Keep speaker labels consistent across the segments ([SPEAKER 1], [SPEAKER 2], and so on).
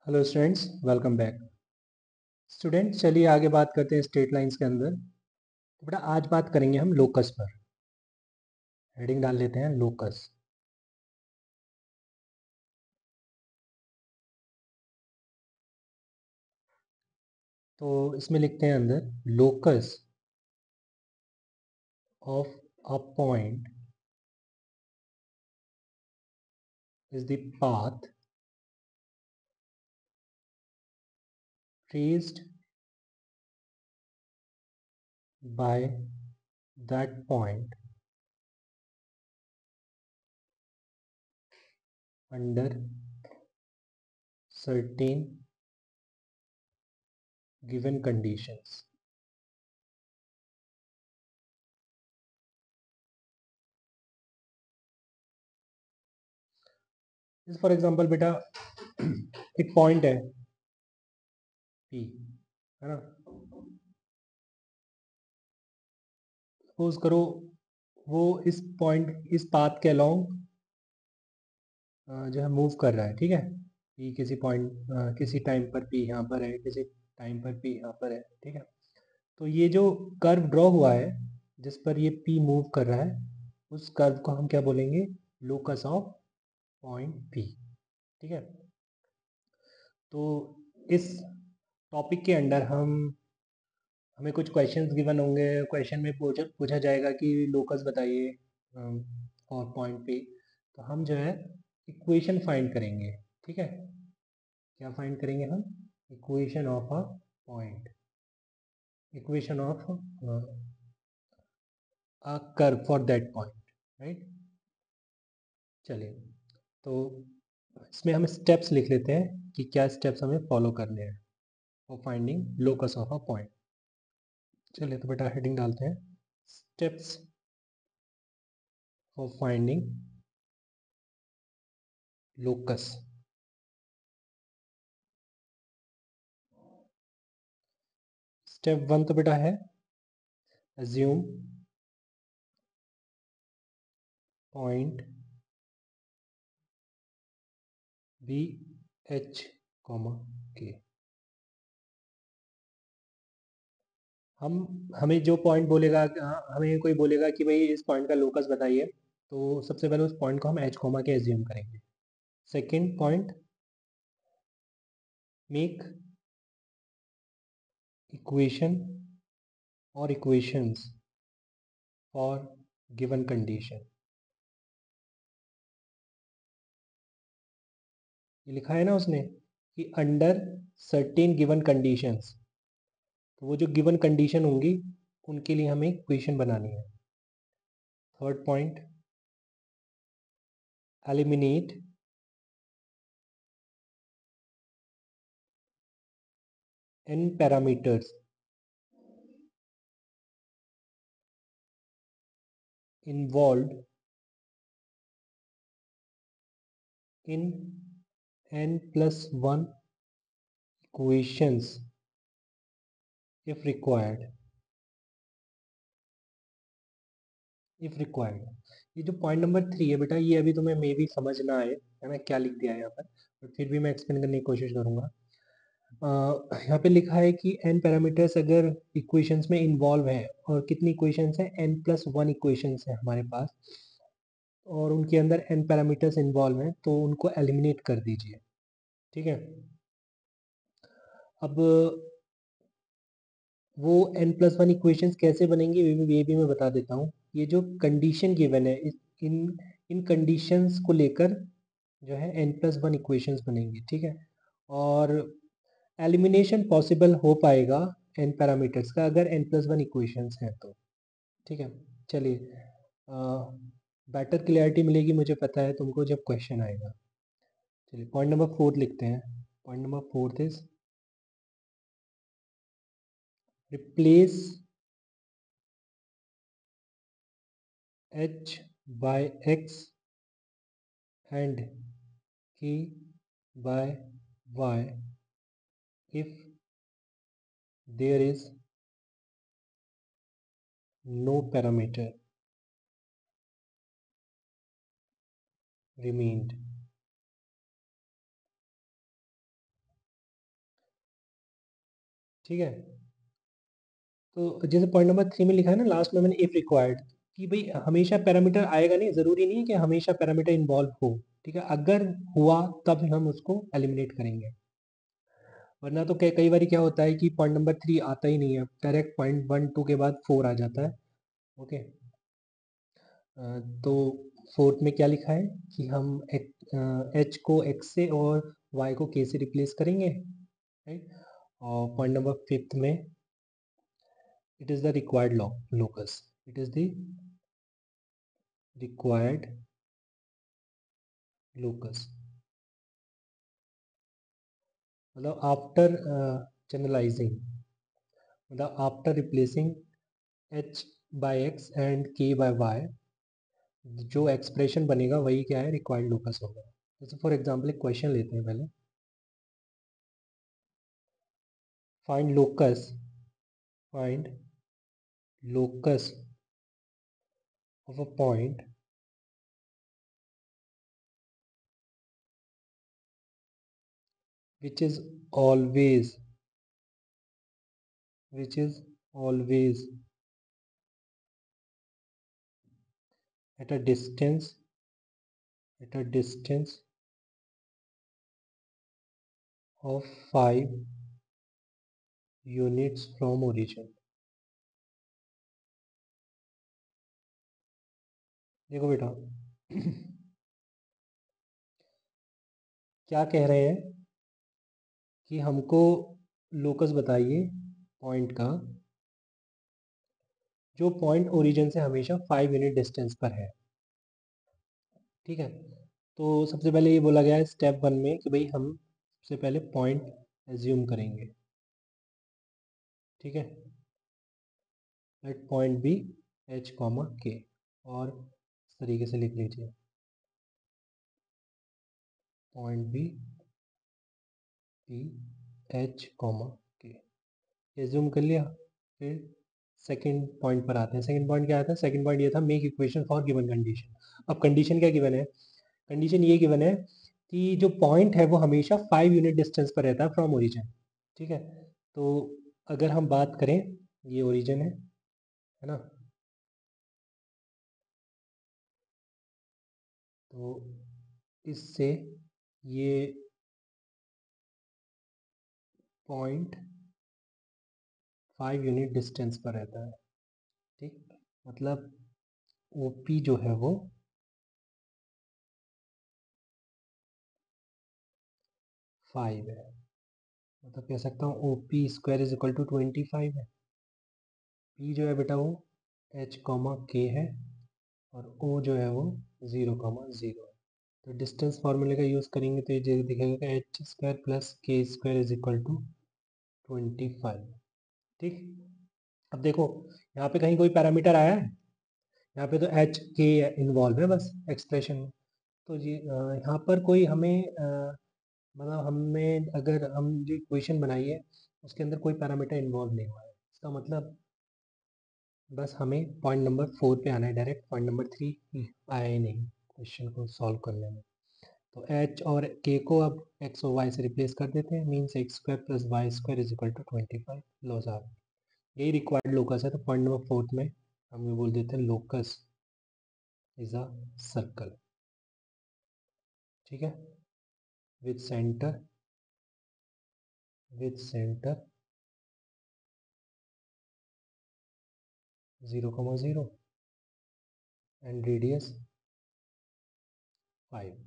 [SPEAKER 1] Hello students, welcome back. Students, चलिए आगे बात करते हैं स्ट्रेट लाइंस के अंदर। तो बेटा आज बात करेंगे हम लोकस पर। हेडिंग डाल लेते हैं लोकस। तो इसमें लिखते हैं अंदर locus of a point is the path traced by that point under certain given conditions। For example बेटा एक पॉइंट है पी, है ना। सपोज करो वो इस पॉइंट इस पाथ के अलोंग जो है मूव कर रहा है, ठीक है। पी किसी पॉइंट किसी टाइम पर पी यहाँ पर है, किसी टाइम पर पी यहाँ पर है, ठीक है। तो ये जो कर्व ड्रॉ हुआ है जिस पर ये पी मूव कर रहा है, उस कर्व को हम क्या बोलेंगे? लोकस ऑफ पॉइंट पी, ठीक है। तो इस टॉपिक के अंडर हमें कुछ क्वेश्चंस गिवन होंगे। क्वेश्चन में पूछा जाएगा कि लोकस बताइए और पॉइंट पे। तो हम जो है इक्वेशन फाइंड करेंगे, ठीक है। क्या फाइंड करेंगे हम? Equation of a point, equation of a curve for that point, right. चलिए, तो इसमें हम स्टेप्स लिख लेते हैं कि क्या स्टेप्स हमें फॉलो करने हैं for finding locus of a point. चलिए, तो बेटा हेडिंग डालते हैं steps for finding locus. Step 1 तो बेटा है assume point b h comma k। हमें जो पॉइंट बोलेगा, हमें कोई बोलेगा कि भाई इस पॉइंट का लोकस बताइए, तो सबसे पहले उस पॉइंट को हम एच कोमा के एज्यूम करेंगे। सेकंड पॉइंट, मेक इक्वेशन और इक्वेशंस फॉर गिवन कंडीशन। ये लिखा है ना उसने कि अंडर सर्टेन गिवन कंडीशंस। तो वो जो गिवन कंडीशन होंगी उनके लिए हमें इक्वेशन बनानी है। Third point, eliminate n parameters involved in n plus 1 equations if required। ये जो पॉइंट नंबर 3 है बेटा, ये अभी तुम्हें मे भी समझ ना आए, है ना, क्या लिख दिया है यहाँ पर, बट फिर भी मैं एक्सप्लेन करने की कोशिश करूँगा। यहाँ पे लिखा है कि n पैरामीटर्स अगर इक्वेशंस में इन्वॉल्व है, और कितनी इक्वेशंस हैं? n प्लस 1 इक्वेशंस है हमारे पास, और उनके अंदर n पैरामीटर्स इन्वॉल्व हैं, तो उनको एलिमिनेट कर दीजिए, ठीक है। अब वो n प्लस 1 इक्वेशंस कैसे बनेंगे ये भी मैं बता देता हूँ। ये जो कंडीशन गिवन है, इन इन कंडीशंस को लेकर जो है n प्लस 1 इक्वेशंस बनेंगे, ठीक है। और एलिमिनेशन पॉसिबल हो पाएगा n पैरामीटर्स का अगर n प्लस 1 इक्वेशंस हैं तो, ठीक है। चलिए, बेटर क्लियरिटी मिलेगी मुझे पता है तुमको जब क्वेश्चन आएगा। चलिए, पॉइंट नंबर 4 लिखते हैं। Point number 4 is replace h by x and k by y if there is no parameter remained। ठीक है। तो जैसे पॉइंट नंबर 3 में लिखा है ना, लास्ट में मैंने इफ रिक्वायर्ड, कि भाई हमेशा पैरामीटर आएगा नहीं, ज़रूरी नहीं है कि हमेशा पैरामीटर इन्वॉल्व हो। ठीक है, अगर हुआ तब हम उसको एलिमिनेट करेंगे, वरना तो कई बार क्या होता है कि पॉइंट नंबर 3 आता ही नहीं है, डायरेक्ट पॉइंट 1 2 के बाद 4 आ जाता है। ओके। तो फोर्थ में क्या लिखा है कि हम एच को एक्स से और वाई को के से रिप्लेस करेंगे, राइट। और पॉइंट नंबर फिफ्थ में it is the required locus, it is the required locus, मतलब आफ्टर जनरलाइजिंग, मतलब after replacing H by X and K by Y, जो एक्सप्रेशन बनेगा वही क्या है, रिक्वायर्ड लोकस होगा। जैसे फॉर एग्जांपल एक क्वेश्चन लेते हैं पहले, find locus, find locus of a point which is always which is always at a distance, at a distance of 5 units from origin। देखो बेटा क्या कह रहे हैं कि हमको लोकस बताइए पॉइंट का जो पॉइंट ओरिजिन से हमेशा 5 यूनिट डिस्टेंस पर है। ठीक है, तो सबसे पहले ये बोला गया है स्टेप 1 में कि भाई हम सबसे पहले पॉइंट एज्यूम करेंगे। ठीक है, let point B H comma K, और इस तरीके से लिख लीजिए पॉइंट बी एच कॉमा के, ये जूम कर लिया। फिर सेकंड पॉइंट पर आते हैं। सेकंड पॉइंट क्या आता है, सेकंड पॉइंट ये था make equation for given condition. अब कंडीशन क्या गिवन है, कंडीशन ये गिवन है कि जो पॉइंट है वो हमेशा 5 यूनिट डिस्टेंस पर रहता है फ्रॉम ओरिजिन। ठीक है, तो अगर हम बात करें, ये ओरिजिन है ना, तो इससे ये पॉइंट 5 यूनिट डिस्टेंस पर रहता है। ठीक, मतलब ओपी जो है वो 5 है, मतलब कह सकता हूँ O P square is equal to 25 है। पी जो है बेटा वो एच कॉमा के है, और ओ जो है वो 0,0 है। तो डिस्टेंस फार्मूले का यूज़ करेंगे तो ये दिखेगा कि H square plus K square is equal to 25। ठीक, अब देखो यहाँ पे कहीं कोई पैरामीटर आया है, यहाँ पे तो एच के इन्वॉल्व है बस एक्सप्रेशन में। तो ये यहाँ पर कोई हमें मतलब हमें अगर हम जो इक्वेशन बनाई है उसके अंदर कोई पैरामीटर इन्वॉल्व नहीं हुआ है, इसका मतलब बस हमें पॉइंट नंबर 4 पे आना है डायरेक्ट, पॉइंट नंबर 3 आया ही नहीं क्वेश्चन को सॉल्व करने में। तो एच और के को अब एक्स और वाई से रिप्लेस कर देते हैं, means x square plus Y square is equal to 25 loss आ, यही रिक्वायर्ड लोकस है। तो पॉइंट नंबर 4 में हम ये बोल देते हैं लोकस इज अ सर्कल। ठीक है, with centre, with centre 0,0 and radius 5,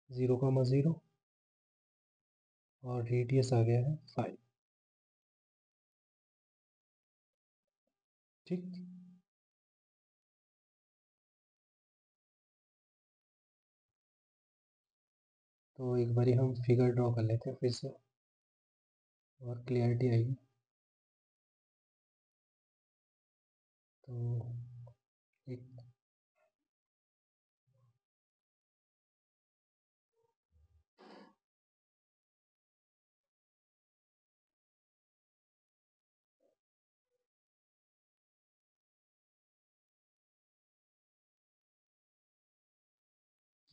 [SPEAKER 1] 0,0 और रेडियस आ गया है 5। ठीक, तो एक बारी हम फिगर ड्रॉ कर लेते हैं फिर से और क्लियरिटी आएगी। तो एक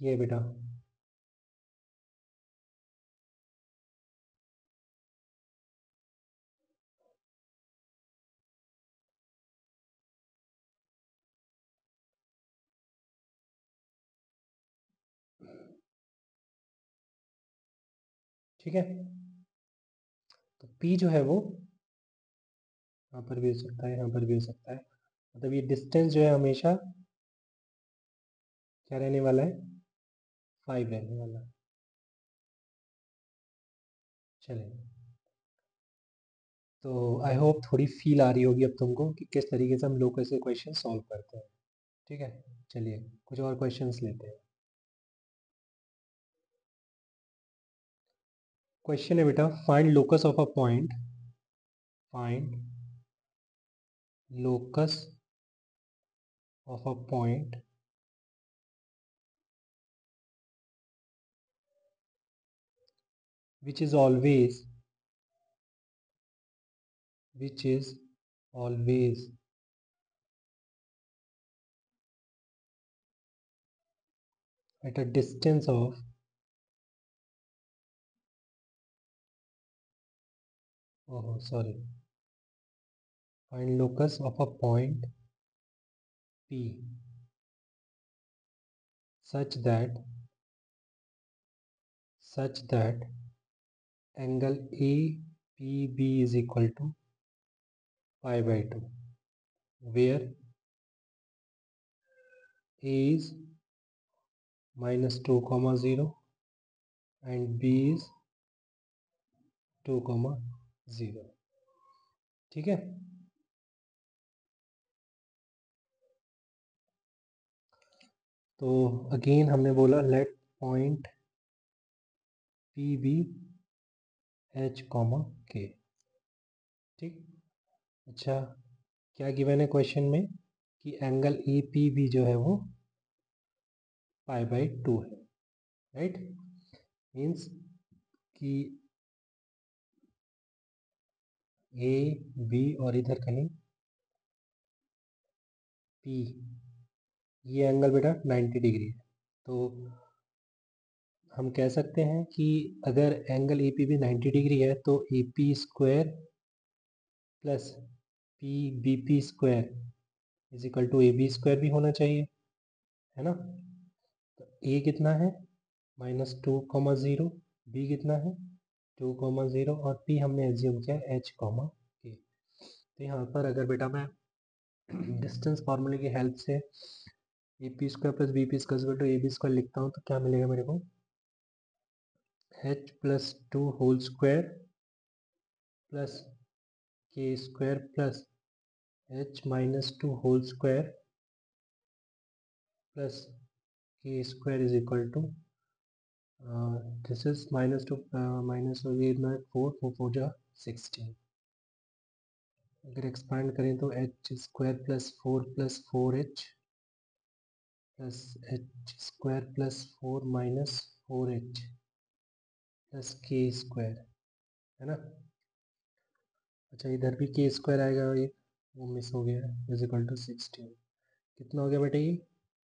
[SPEAKER 1] ये बेटा ठीक है। तो P जो है वो यहाँ पर भी हो सकता है, यहाँ पर भी हो सकता है, मतलब ये डिस्टेंस जो है हमेशा क्या रहने वाला है, 5 रहने वाला है। चलिए, तो आई होप थोड़ी फील आ रही होगी अब तुमको कि किस तरीके से हम लोकल से क्वेश्चन सॉल्व करते हैं। ठीक है, चलिए कुछ और क्वेश्चंस लेते हैं। क्वेश्चन है बेटा, find locus of a point, find locus of a point which is always at a distance of find locus of a point P such that angle APB is equal to pi by 2, where A is minus 2 comma 0 and B is 2 comma 0। ठीक है, तो again हमने बोला let point P B H comma K। ठीक, अच्छा, क्या given है question में कि एंगल ए पी बी जो है वो पाई बाई 2 है, राइट। मीन्स कि ए बी और इधर कहीं पी, ये एंगल बेटा 90 डिग्री है। तो हम कह सकते हैं कि अगर angle A P B 90 degree है तो A P square plus P B P square is equal to A B square भी होना चाहिए, है ना। तो ए कितना है, माइनस 2 कॉमा 0, बी कितना है 2 कॉमा 0 और पी हमने एज्यूम किया एच कॉमा के। तो यहाँ पर अगर बेटा मैं डिस्टेंस फार्मूले की हेल्प से A P square plus B P square two A B square लिखता हूँ तो क्या मिलेगा मेरे को, H plus 2 whole square plus K square plus H minus 2 whole square plus K square is equal to this is minus 2 minus हो गई 4 जा 16। अगर एक्सपांड करें तो H square plus 4 plus 4h plus H square plus 4 minus 4h plus K square, है ना। अच्छा, इधर भी के स्क्वायर आएगा, एक वो मिस हो गया है, इज इक्वल टू 16। कितना हो गया बेटा ये,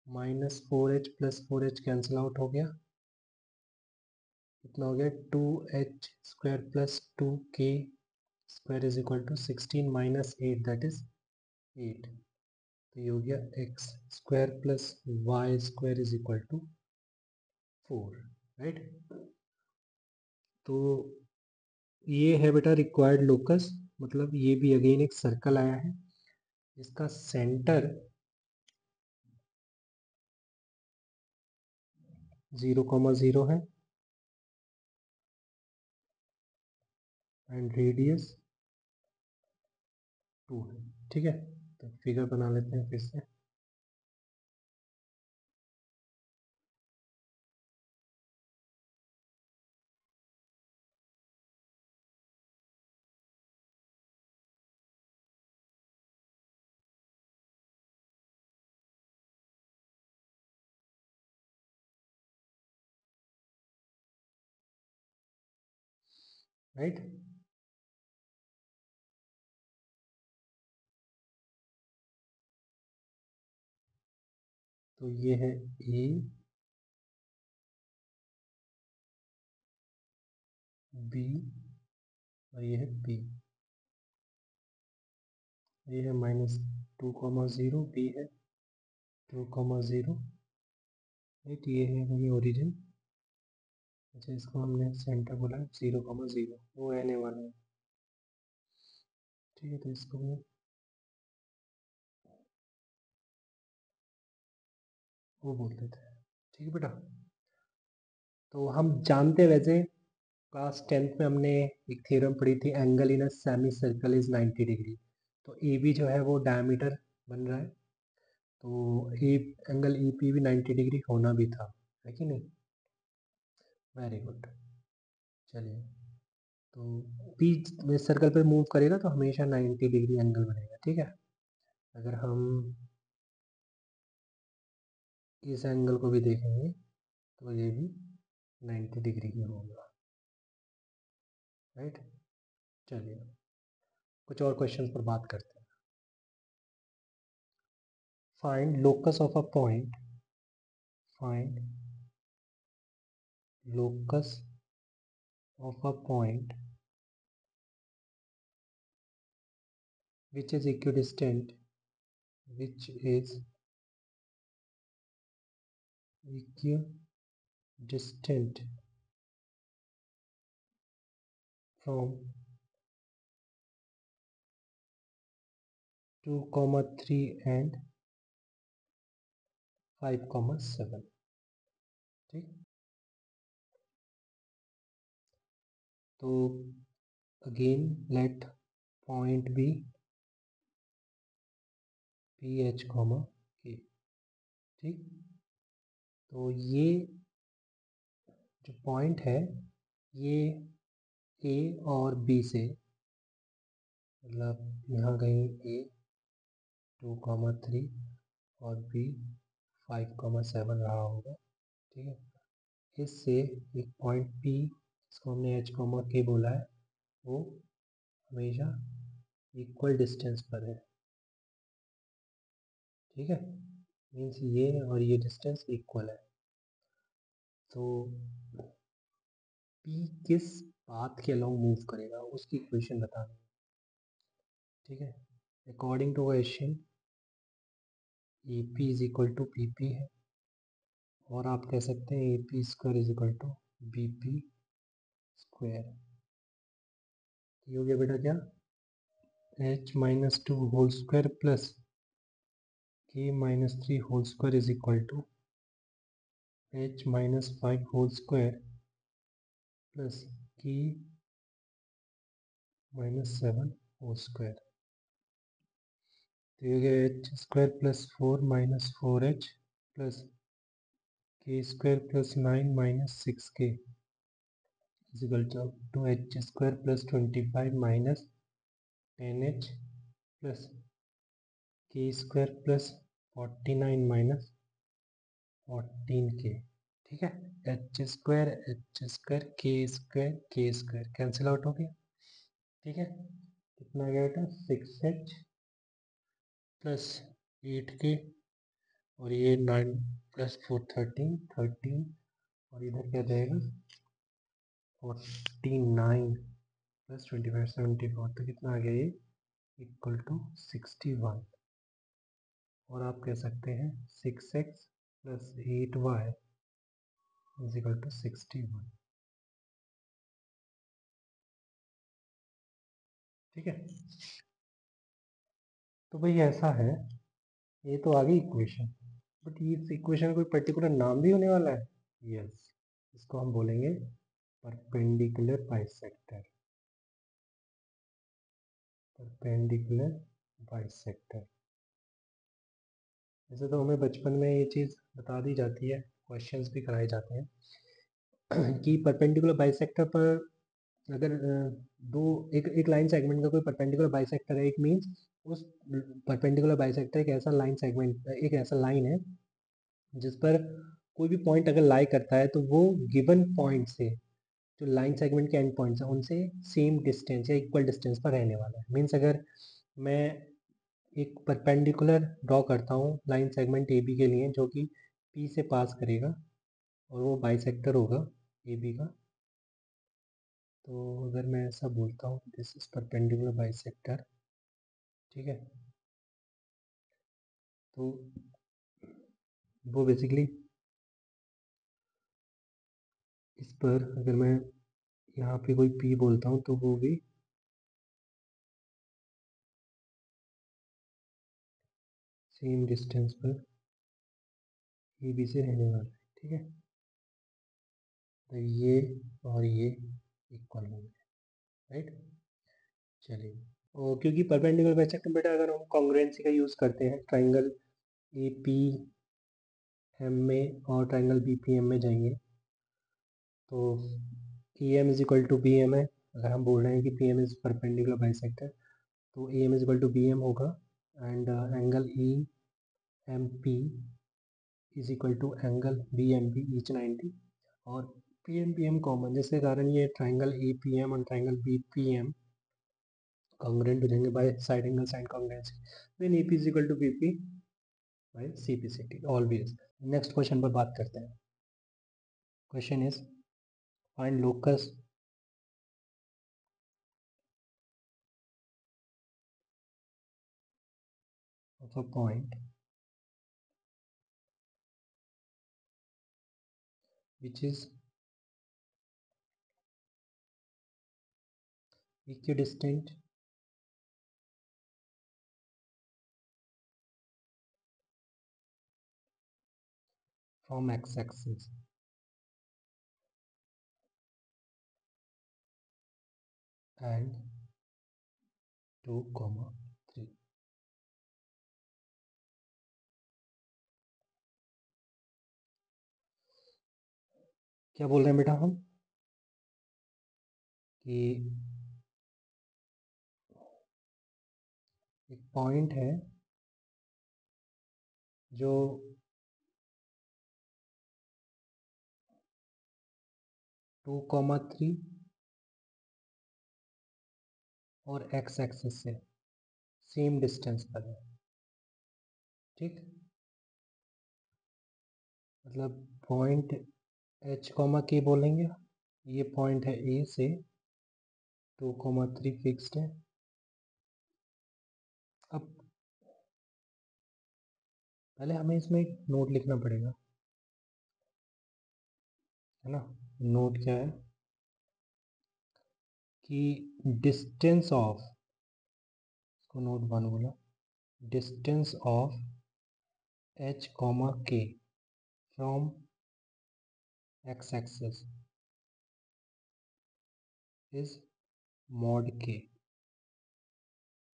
[SPEAKER 1] minus 4h plus 4h cancel out हो गया, कितना हो गया 2h square plus 2k square is equal to 16 minus 8 that is 8। तो ये हो गया X square plus Y square is equal to 4, right. तो ये है बेटा रिक्वायर्ड लोकस, मतलब ये भी अगेन एक सर्कल आया है जिसका सेंटर 0,0 है एंड रेडियस 2 है। ठीक है, तो फिगर बना लेते हैं फिर से। राइट, तो ये है ए बी और ये है बी, ये है माइनस 2,0, बी है 2,0, राइट। ये है मेरी ओरिजिन, अच्छा, इसको हमने सेंटर बोला 0,0, वो रहने वाला है। ठीक है, तो इसको भी वो बोल देते हैं। ठीक है बेटा, तो हम जानते हैं वैसे क्लास 10th में हमने एक थ्योरम पढ़ी थी, angle in a semi circle is 90 degree. तो ए बी जो है वो डायमीटर बन रहा है, तो ए एंगल ई पी भी 90 डिग्री होना भी था, है कि नहीं? Very good. चलिए, तो पी सर्कल पे मूव करेगा तो हमेशा 90 डिग्री एंगल बनेगा। ठीक है, अगर हम इस एंगल को भी देखेंगे तो ये भी 90 डिग्री ही होगा। राइट, चलिए कुछ और क्वेश्चन पर बात करते हैं। Find locus of a point, find locus of a point which is equidistant, which is equidistant from 2,3 and 5,7। ठीक, तो again let point B P H comma K. ठीक, तो ये जो पॉइंट है ये ए और बी से, मतलब यहाँ कहीं ए 2,3 और बी 5,7 रहा होगा। ठीक है, इससे एक पॉइंट P जिसको हमने H कॉमा के बोला है वो हमेशा इक्वल डिस्टेंस पर है। ठीक है, मीन्स ये और ये डिस्टेंस इक्वल है। तो P किस पाथ के अलोंग मूव करेगा उसकी इक्वेशन बतानी है। ठीक है, according to question A P is equal to P P है, और आप कह सकते हैं A P square is equal to B P square. ये हो गया बेटा क्या, H minus two whole square plus K minus 3 whole square is equal to H minus 5 whole square plus K minus 7 whole square. तो ये गया H square plus 4 minus 4h plus K square plus 9 minus 6k is equal to H square plus 25 minus 10h plus K square plus 49 minus 14k। ठीक है, H square K square cancel out हो गया। ठीक है, कितना गया बेटा 6h plus 8k, और ये 9 प्लस 4 13 और इधर क्या जाएगा 49 प्लस 25 74, तो कितना आ गया ये इक्वल टू 61। और आप कह सकते हैं 6x plus 8y is equal to 61। ठीक है, तो भाई ऐसा है, ये तो आ गई इक्वेशन, बट ये इस इक्वेशन कोई पर्टिकुलर नाम भी होने वाला है। यस, इसको हम बोलेंगे परपेंडिकुलर बाइसेक्टर, परपेंडिकुलर बाइसेक्टर। वैसे तो हमें बचपन में ये चीज़ बता दी जाती है, क्वेश्चंस भी कराए जाते हैं कि परपेंडिकुलर बाइसेक्टर पर अगर दो एक लाइन सेगमेंट का कोई परपेंडिकुलर बाइसेक्टर है, इट मीन्स उस परपेंडिकुलर बाइसेक्टर एक ऐसा लाइन सेगमेंट, एक ऐसा लाइन है जिस पर कोई भी पॉइंट अगर लाई करता है तो वो गिवन पॉइंट से जो लाइन सेगमेंट के एंड पॉइंट्स हैं उनसे सेम डिस्टेंस या इक्वल डिस्टेंस पर रहने वाला है। मीन्स अगर मैं एक परपेंडिकुलर ड्रॉ करता हूँ लाइन सेगमेंट ए बी के लिए जो कि पी से पास करेगा और वो बाइसेक्टर होगा ए बी का, तो अगर मैं ऐसा बोलता हूँ दिस इज परपेंडिकुलर बाइसेक्टर, ठीक है, तो वो बेसिकली इस पर अगर मैं यहाँ पे कोई P बोलता हूँ तो वो भी सेम डिस्टेंस पर AB से रहने वाला है, ठीक है। तो ये और ये इक्वल होंगे, राइट। चलिए, और क्योंकि परपेंडिकुलर बाइसेक्टर बेटा अगर हम कॉन्ग्रुएंसी का यूज़ करते हैं ट्राइंगल APM में और ट्राइंगल BPM में जाएंगे तो EM is equal to BM है। अगर हम बोल रहे हैं कि PM इज परपेंडिकुलर बाइसेक्टर तो AM is equal to BM होगा and angle EMP is equal to angle BMP each 90 और PM कॉमन, जिसके कारण ये ट्राइंगल APM और ट्राइंगल BPM कॉन्ग्रुएंट हो जाएंगे by side angle side congruency. Then AP is equal to BP by CPCT always. Next question पर बात करते हैं। Question is find locus of a point which is equidistant from x-axis and 2, 3। क्या बोल रहे हैं बेटा हम कि एक पॉइंट है जो 2, 3 और x एक्सिस से सेम डिस्टेंस पर है, ठीक। मतलब पॉइंट H, K बोलेंगे। ये पॉइंट है A से 2, 3 फिक्स्ड है। अब पहले हमें इसमें एक नोट लिखना पड़ेगा, है ना। नोट क्या है कि डिस्टेंस ऑफ, इसको नोट 1 बोला, distance of H, K from x axis is mod K।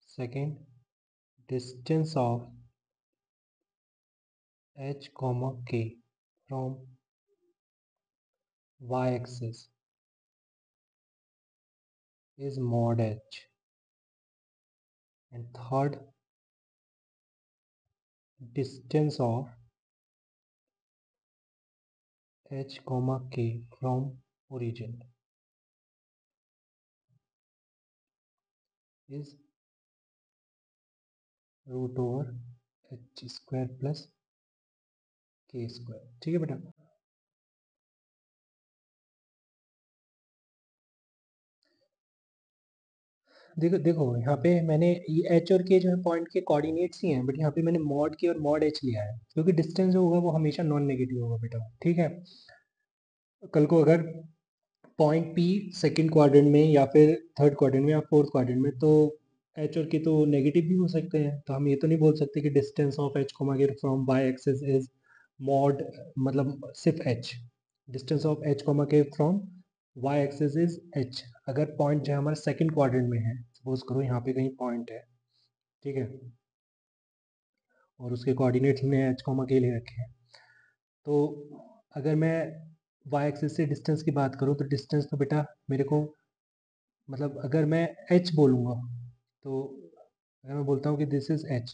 [SPEAKER 1] Second, distance of H, K from y axis is mod H। and third, distance of H, K from origin is root over H square plus K square, ठीक है बेटा। देखो देखो यहाँ पे मैंने ये H और K जो है पॉइंट के कोऑर्डिनेट्स ही हैं, बट यहाँ पे मैंने मॉड K और मॉड H लिया है क्योंकि डिस्टेंस जो होगा वो हमेशा नॉन नेगेटिव होगा बेटा, ठीक है। कल को अगर पॉइंट P सेकंड क्वाड्रेंट में या फिर थर्ड क्वाड्रेंट में या फोर्थ क्वाड्रेंट में, तो H और K तो नेगेटिव भी हो सकते हैं। तो हम ये तो नहीं बोल सकते कि distance of H, K from y axis is mod, मतलब सिर्फ H। Distance of H, K from y axis is H। अगर पॉइंट जो है हमारे सेकंड क्वाड्रेंट में है, सपोज करो यहाँ पे कहीं पॉइंट है, ठीक है, और उसके कोऑर्डिनेट्स में H, K ले रखे हैं, तो अगर मैं y एक्सिस से डिस्टेंस की बात करूँ तो डिस्टेंस तो बेटा मेरे को, मतलब अगर मैं h बोलूँगा तो अगर मैं बोलता हूँ कि दिस इज h,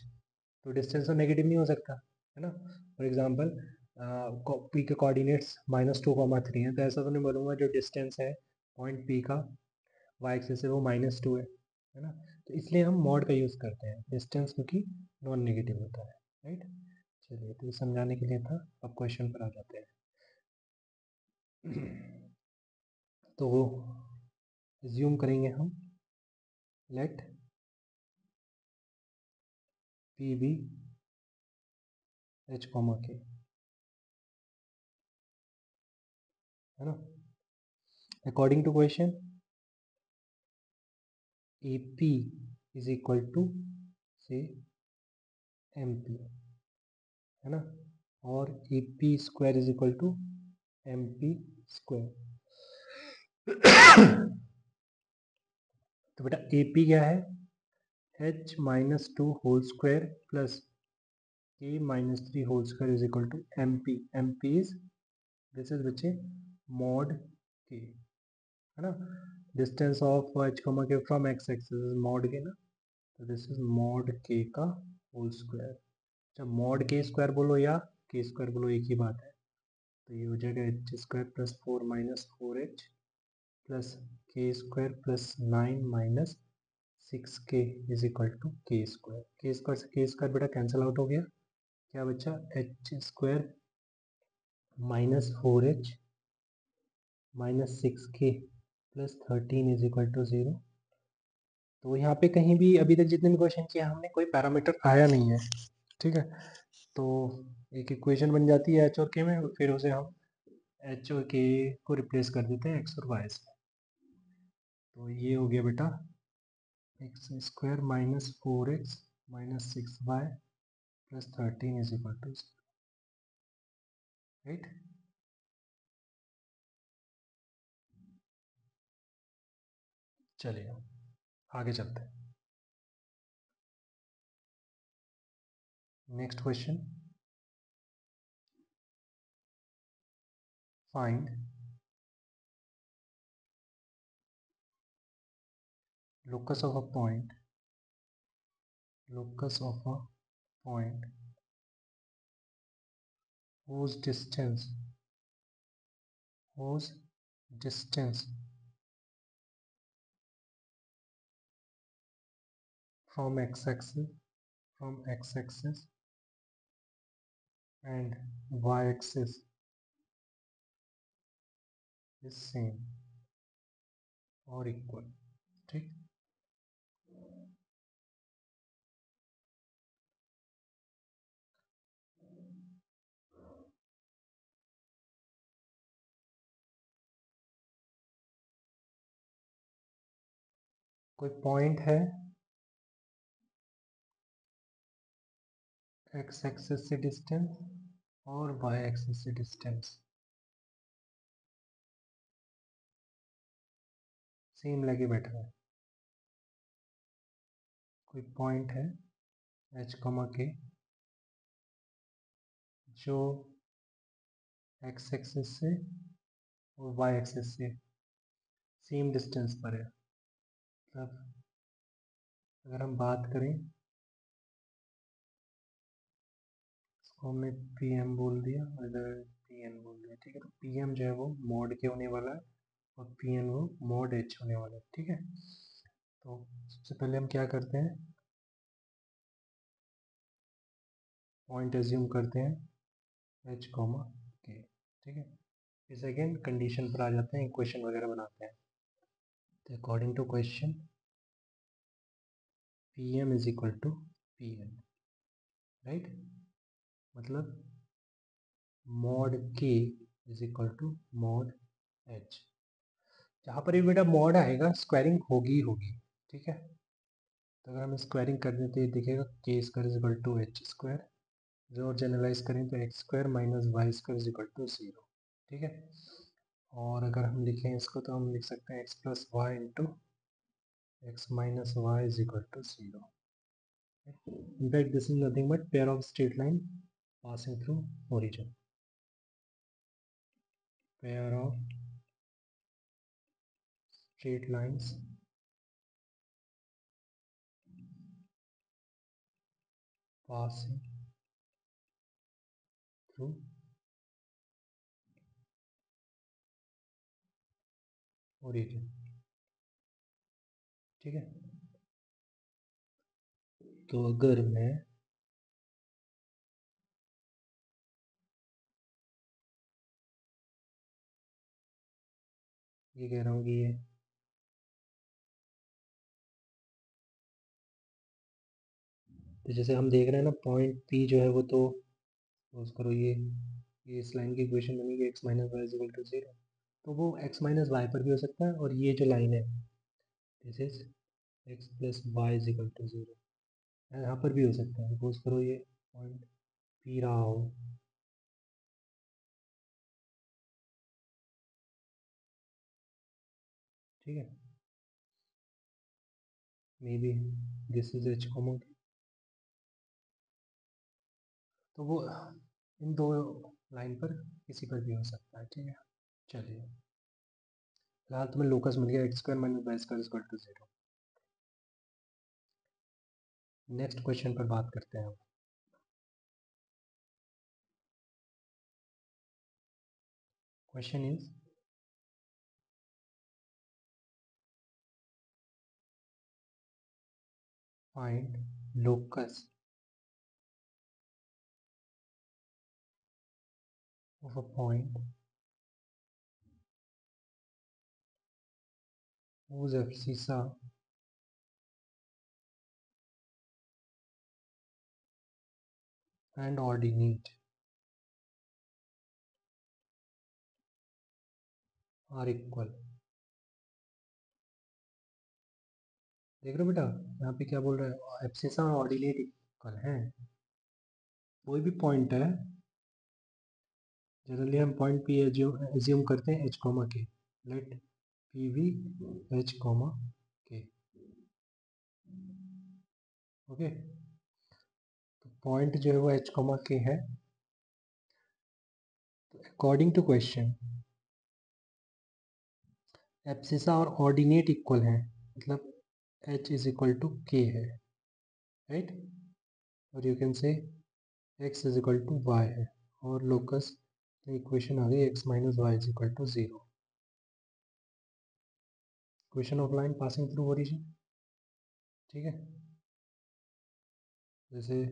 [SPEAKER 1] तो डिस्टेंस तो नेगेटिव नहीं हो सकता, है ना। फॉर एग्जांपल p के कोऑर्डिनेट्स -2, 3 है, तो ऐसा तो नहीं बोलूँगा जो डिस्टेंस है पॉइंट p का y एक्सिस से वो -2 है ना। तो इसलिए हम मॉड का यूज़ करते हैं डिस्टेंस, क्योंकि नॉन नेगेटिव होता है, राइट। चलिए, तो ये समझाने के लिए था। अब क्वेश्चन पर आ जाते हैं। तो रिज्यूम करेंगे हम, let P B H, K, है ना। According to question AP is equal to से MP, है ना, और AP square is equal to MP square. तो बेटा AP क्या है, H minus 2 whole square plus K minus 3 whole square is equal to MP। MP is, this is बच्चे mod K, है ना, distance of H comma K from X axis is mod K ना, तो this is mod K का whole square. जब mod K square बोलो या K square बोलो एक ही बात है, तो ये हो जाएगा H square plus 4 minus 4H plus K square plus 9 minus 6K is equal to K square. K square से K स्क्वायर बेटा कैंसिल आउट हो गया, क्या बच्चा, H square minus 4H minus 6K plus 13 is equal to 0। तो यहाँ पे कहीं भी अभी तक जितने भी क्वेश्चन किए हमने कोई पैरामीटर आया नहीं है, ठीक है, तो एक इक्वेशन बन जाती है H और K में, फिर उसे हम H और K को रिप्लेस कर देते हैं X और Y से। तो ये हो गया बेटा X square minus 4X minus 6Y plus 13 is equal to, right. चलिए आगे चलते हैं। Next question, find locus of a point, locus of a point whose distance from x-axis and y-axis is same or equal, ठीक। कोई point है x axis से distance और Y axis से डिस्टेंस सेम लगे बैठा है। कोई पॉइंट है एच कॉमा के जो एक्स एक्सिस से और वाई एक्सिस से सेम डिस्टेंस पर है। मतलब अगर हम बात करें, इसको हमने पी एम बोल दिया और इधर पी एन बोल दिया, ठीक है। तो पी एम जो है वो मॉड के होने वाला है और पी एन वो मॉड एच होने वाला है, ठीक है। तो सबसे पहले हम क्या करते हैं, पॉइंट एज्यूम करते हैं एच कॉमा के, ठीक है। फिर सेकेंड कंडीशन पर आ जाते हैं, इक्वेशन वगैरह बनाते हैं। तो according to question P M is equal to P N, right, मतलब mod K is equal to mod H. जहाँ पर भी बेटा मॉड आएगा स्क्वायरिंग होगी ही होगी, ठीक है। तो अगर हम स्क्वायरिंग कर दें तो ये दिखेगा K square is equal to H square, जो और जनरलाइज करें तो X square minus Y square is equal to 0, ठीक है। और अगर हम लिखें इसको तो हम लिख सकते हैं X plus Y into X minus Y is equal to 0। In fact, this is nothing but pair of straight line passing through origin. Pair of straight lines passing through origin, ठीक है। तो अगर मैं ये कह रहा हूँ कि ये तो जैसे हम देख रहे हैं ना पॉइंट पी जो है वो तो सपोज करो ये इस लाइन की इक्वेशन बनेगी X minus Y is equal to 0। तो वो x माइनस वाई पर भी हो सकता है, और ये जो लाइन है this is x plus Y is equal to 0, यहाँ पर भी हो सकता है। सपोज करो ये पॉइंट पी रहा हो, ठीक है, may be this is H comma, तो वो इन दो लाइन पर किसी पर भी हो सकता है, ठीक है। चलिए, फिलहाल तुम्हें लोकस मिल गया, X square minus Y square equal to 0। Next question पर बात करते हैं हम। Question is find locus of a point whose abscissa and ordinate are equal। देख रहे हो बेटा, यहाँ पे क्या बोल रहा है, एब्सिसा और ऑर्डिनेट इक्वल है। कोई भी पॉइंट है, जनरली हम पॉइंट पी एज्यूम करते हैं H comma K, let P B H comma K, okay. तो पॉइंट जो है वो एच कॉमा के है। तो अकॉर्डिंग टू क्वेश्चन एब्सिसा और ऑर्डिनेट इक्वल है, मतलब एच इज इक्वल टू के है, राइट। और you can say X is equal to Y है, और लोकस इक्वेशन आ गई X minus Y is equal to 0। Equation of line passing through origin, ठीक है। जैसे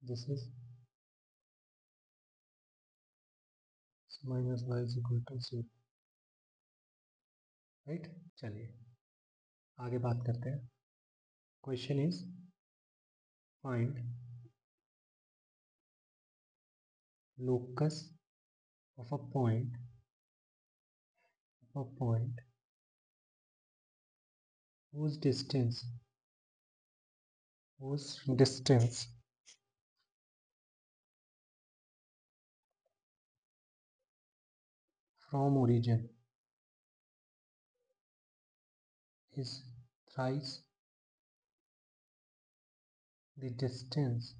[SPEAKER 1] this is minus Y is equal to 0, right. चलिए आगे बात करते हैं। Question is find locus of a point whose distance from origin is thrice the distance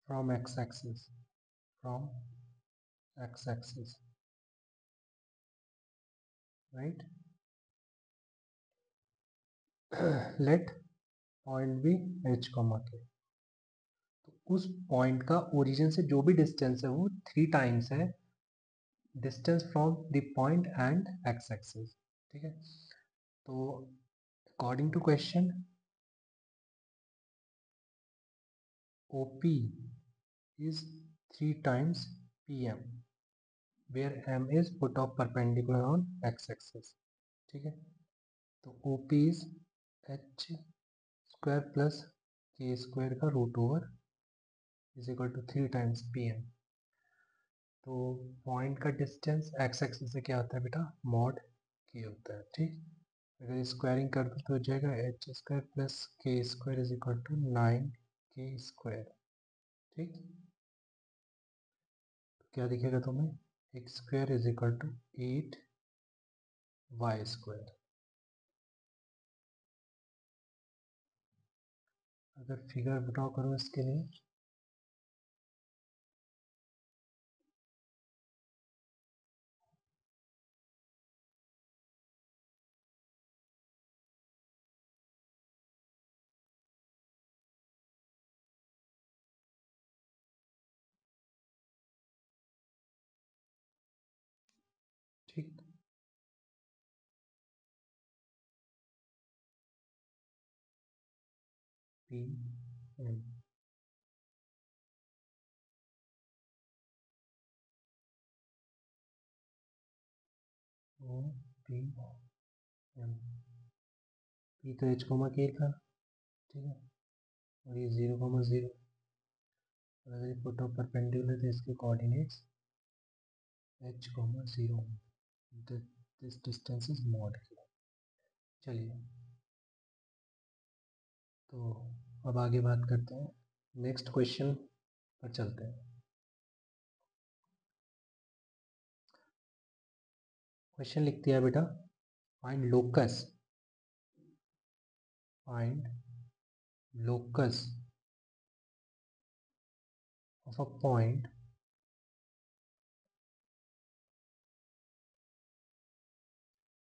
[SPEAKER 1] from x-axis, from x-axis, right। let point be h comma k। तो उस point का origin से जो भी डिस्टेंस है वो 3 टाइम्स है distance from the point and X axis, ठीक है। तो according to question OP is 3 times PM where M is put off perpendicular on x-axis, ठीक है। तो OP is h square plus k square का root over is equal to 3 times PM। तो point का distance x axis से क्या होता है बेटा, मॉड k होता है, ठीक। अगर स्क्वायरिंग कर दो तो हो जाएगा h square plus k square is equal to 9k square, ठीक। क्या दिखेगा तुम्हें, X square is equal to 8y square. अगर फिगर ड्रॉ करो इसके लिए, ठीक। P M O P M, P तो एच कोमा के था, ठीक है, और ये 0,0, अगर ये पुट ऑफ परपेंडिकुलर तो इसके coordinates H coma 0, this distance is mod के। चलिए, तो अब आगे बात करते हैं, नेक्स्ट क्वेश्चन पर चलते हैं। क्वेश्चन लिख दिया बेटा, find locus, find locus of a point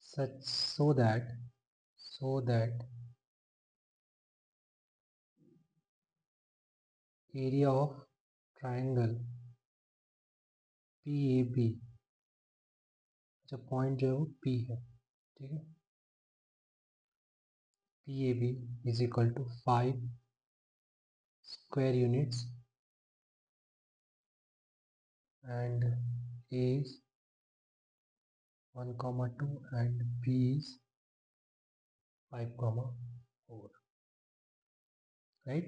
[SPEAKER 1] such so that area of triangle PAB, अच्छा पॉइंट जो है वो P है, ठीक है, PAB is equal to 5 square units and A is 1,2 and B is 5,4, राइट।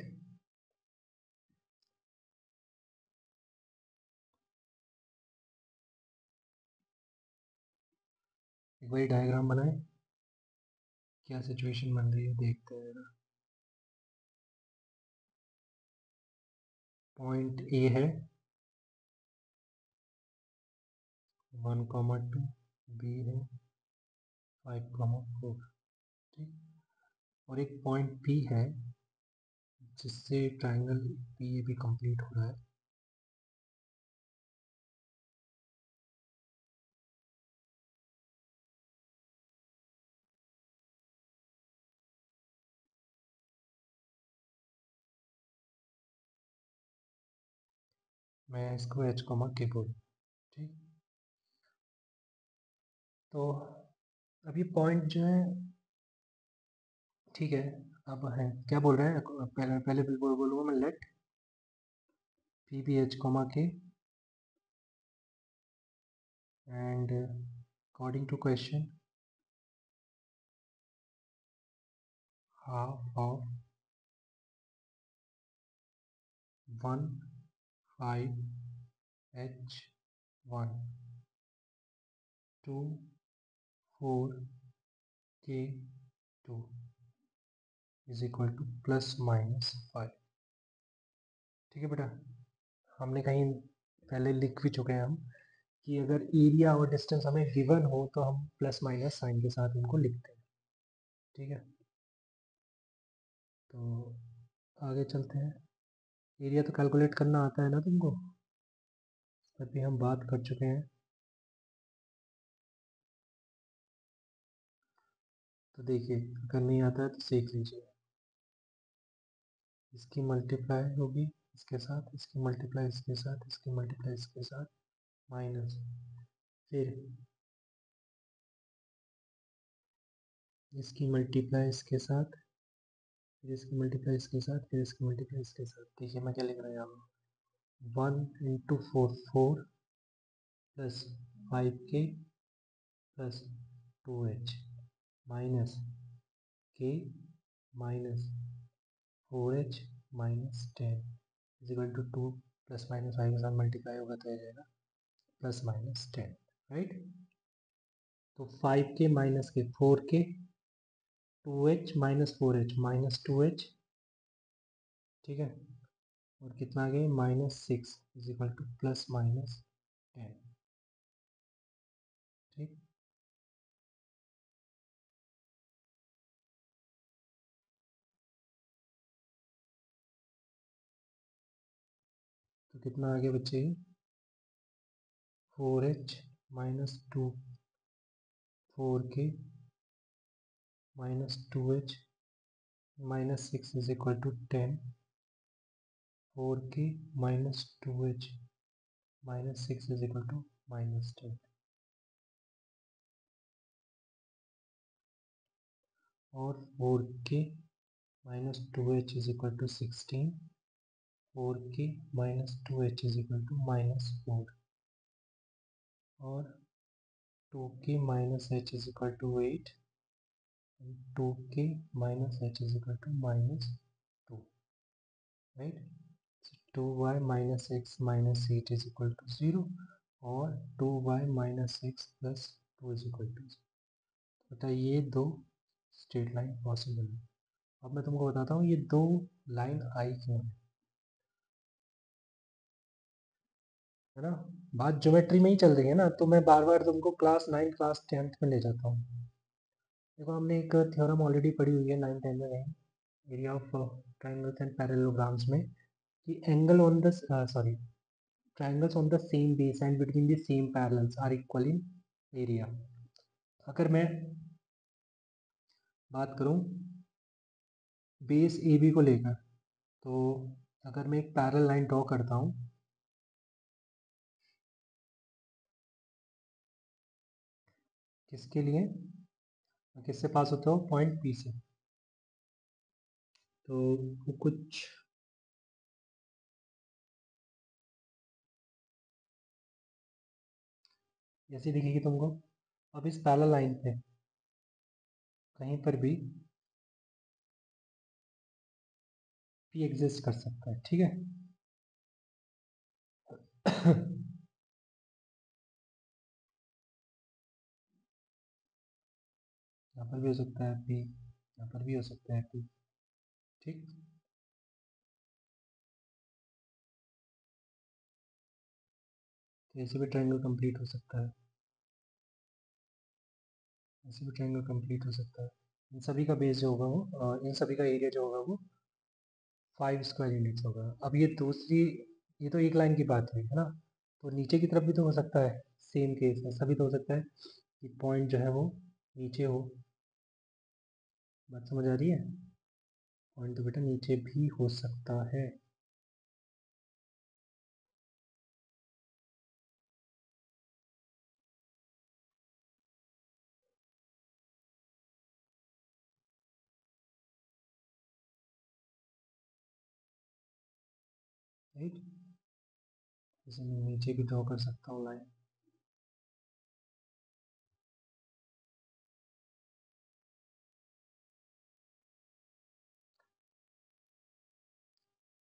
[SPEAKER 1] एक बार डायग्राम बनाए, क्या सिचुएशन बन रही है देखते हैं ना। पॉइंट ए है 1,2, बी है 5,4, ठीक, और एक पॉइंट पी है जिससे triangle P A B complete हो रहा है। मैं इसको एच कोमा के बोल, ठीक, तो अब ये पॉइंट जो है, ठीक है, अब है क्या बोल रहे हैं, पहले पहले बोलूँगा मैं, let P B H comma K and according to question half of 1 5 H1 2 4 K2 is equal to +-5, ठीक है बेटा। हमने कहीं पहले लिख भी चुके हैं हम कि अगर एरिया और डिस्टेंस हमें गिवन हो तो हम प्लस माइनस साइन के साथ उनको लिखते हैं, ठीक है। तो आगे चलते हैं, एरिया तो कैलकुलेट करना आता है ना तुमको, पर भी हम बात कर चुके हैं। तो देखिए, अगर नहीं आता है तो सीख लीजिए, इसकी मल्टीप्लाई होगी इसके साथ, इसकी मल्टीप्लाई इसके साथ, इसकी मल्टीप्लाई इसके साथ, माइनस, फिर इसकी मल्टीप्लाई इसके साथ, फिर इसकी मल्टीप्लाई इसके साथ, फिर इसकी मल्टीप्लाई इसके साथ। देखिए मैं क्या लिख रहा हूँ यहाँ, 1 × 4 4 plus 5K plus 2H minus K minus 4H minus 10 is equal to 2 plus minus 5 के साथ मल्टीप्लाई होगा तो आ जाएगा +-10, राइट। तो 5K माइनस के 4K, 2H minus 4H minus 2H, ठीक है, और कितना आ गया -6 इज इक्वल टू +-10, ठीक। तो कितना आ गया बच्चे, 4H minus 2, 4K minus 2H -6 is equal to 10, 4K minus 2H -6 is equal to -10, और 4K minus 2H is equal to 16, 4K minus 2H is equal to -4, और 2k minus h is equal to 8 and 2k minus h is equal to minus 2, right? So 2y minus x minus 8 is equal to 0 और 2y minus x plus 2 is equal to 0. तो ये दो straight line possible है. अब मैं तुमको बताता हूँ ये दो लाइन आई क्यों है ना. बात ज्योमेट्री में ही चल रही है ना, तो मैं बार बार तुमको क्लास 9 क्लास 10th में ले जाता हूँ. देखो हमने एक थ्योरम ऑलरेडी पढ़ी हुई है 9 10 में कहीं, area of triangles and parallelograms में, कि angle on the sorry triangles on the same base and between the same parallels are equal in area. अगर मैं बात करूं बेस ए बी को लेकर, तो अगर मैं एक पैरेलल लाइन ड्रॉ करता हूं किसके लिए, किससे पास होता हो, पॉइंट पी से, तो वो कुछ ऐसी दिखेगी तुमको. अब इस पैरेलल लाइन पे कहीं पर भी पी एग्जिस्ट कर सकता है, ठीक है. यहाँ पर भी हो सकता है पी, यहाँ पर भी हो सकता है पी, ठीक. तो ऐसे भी ट्रायंगल कंप्लीट हो सकता है, ऐसे भी ट्रायंगल कंप्लीट हो सकता है. इन सभी का बेस जो होगा वो इन सभी का एरिया जो होगा वो 5 स्क्वायर यूनिट्स होगा. अब ये दूसरी, ये तो एक लाइन की बात हुई है ना, तो नीचे की तरफ भी तो हो सकता है. सेम केस ऐसा भी तो हो सकता है कि पॉइंट जो है वो नीचे हो. बात समझ आ रही है. पॉइंट तो बेटा नीचे भी हो सकता है. राइट, जैसे मैं नीचे भी ड्रॉ कर सकता हूँ लाइन.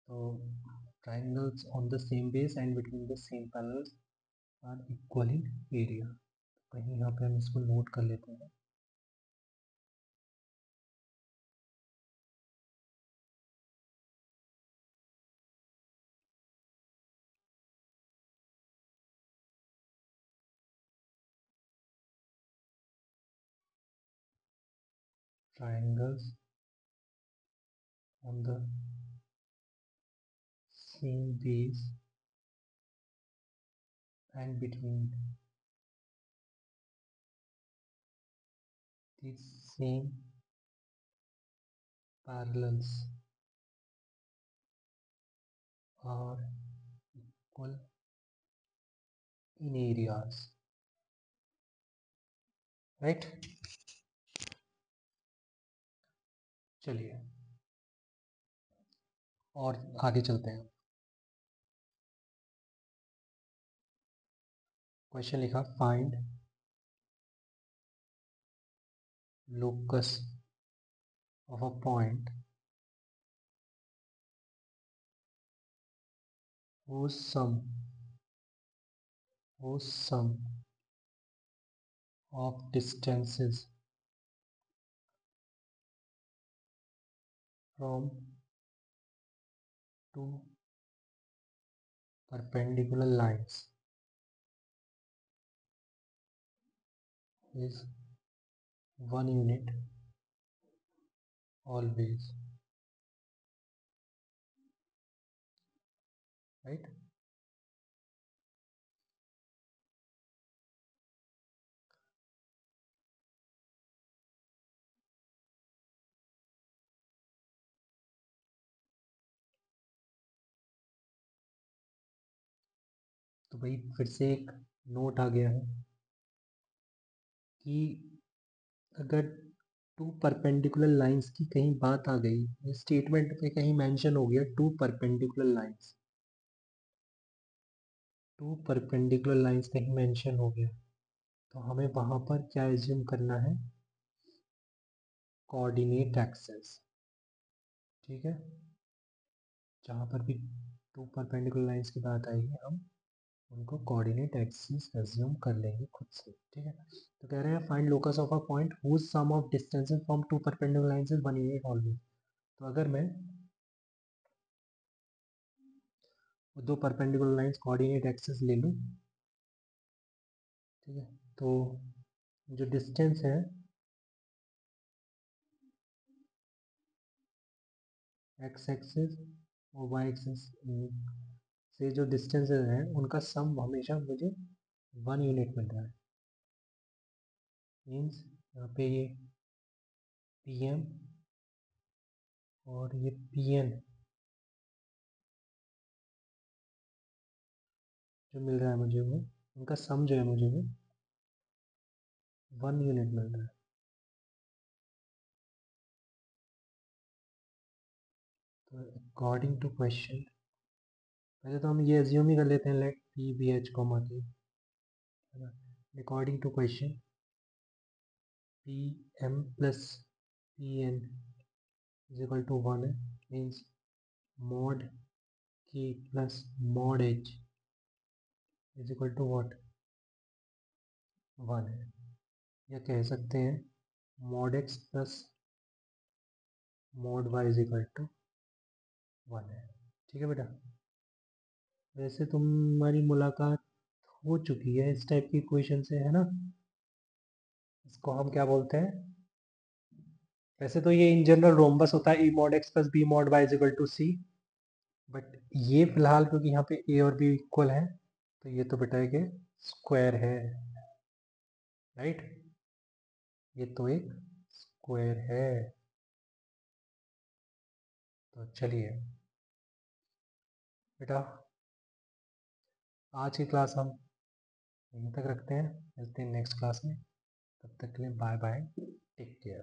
[SPEAKER 1] तो triangles on the same base and between the same parallels are equal in area. कहीं यहाँ पे हम इसको नोट कर लेते हैं. Triangles on the same base and between the same parallels are equal in areas. Right? चलिए और आगे चलते हैं. क्वेश्चन लिखा find locus of a point whose sum of distances from two perpendicular lines is 1 unit always. Right? तो भाई फिर से एक नोट आ गया है कि अगर टू परपेंडिकुलर लाइंस की कहीं बात आ गई, स्टेटमेंट पे कहीं मेंशन हो गया two perpendicular lines, two perpendicular lines कहीं मेंशन हो गया, तो हमें वहाँ पर क्या एज्यूम करना है, कोऑर्डिनेट एक्सेस, ठीक है। जहाँ पर भी टू परपेंडिकुलर लाइंस की बात आएगी हम उनको कोऑर्डिनेट एक्सिस एज्यूम कर लेंगे खुद से, ठीक है। तो कह रहे हैं find locus of a point whose sum of distances from two perpendicular lines is 180 always. तो अगर मैं दो परपेंडिकुलर लाइंस कोऑर्डिनेट एक्सिस ले लूँ, ठीक है, तो जो डिस्टेंस है एक्स एक्सिस और वाई एक्सिस से जो डिस्टेंसेस हैं उनका सम हमेशा मुझे 1 यूनिट मिल रहा है। मीन्स यहाँ पे ये पी एम और ये पी एन जो मिल रहा है मुझे वो उनका सम जो है मुझे वो 1 यूनिट मिल रहा है। तो अकॉर्डिंग टू क्वेश्चन पहले तो हम ये एज्यूम ही कर लेते हैं let P B H comma K, है ना। According to question P M plus P N is equal to 1 है। Means mod K plus mod H is equal to what 1 है। या कह सकते हैं mod x plus mod Y is equal to 1 है, ठीक है बेटा। वैसे तुम्हारी मुलाकात हो चुकी है इस टाइप की इक्वेशन से, है ना। इसको हम क्या बोलते हैं, वैसे तो ये इन जनरल रोम्बस होता है, E mod x plus B mod Y is equal to C. But ये फिलहाल क्योंकि यहाँ पे ए और बी इक्वल है तो ये तो बेटा एक स्क्वायर है, राइट। ये तो एक स्क्वायर है। तो चलिए बेटा आज की क्लास हम यहीं तक रखते हैं, मिलते हैं नेक्स्ट क्लास में। तब तक के लिए बाय बाय, टेक केयर।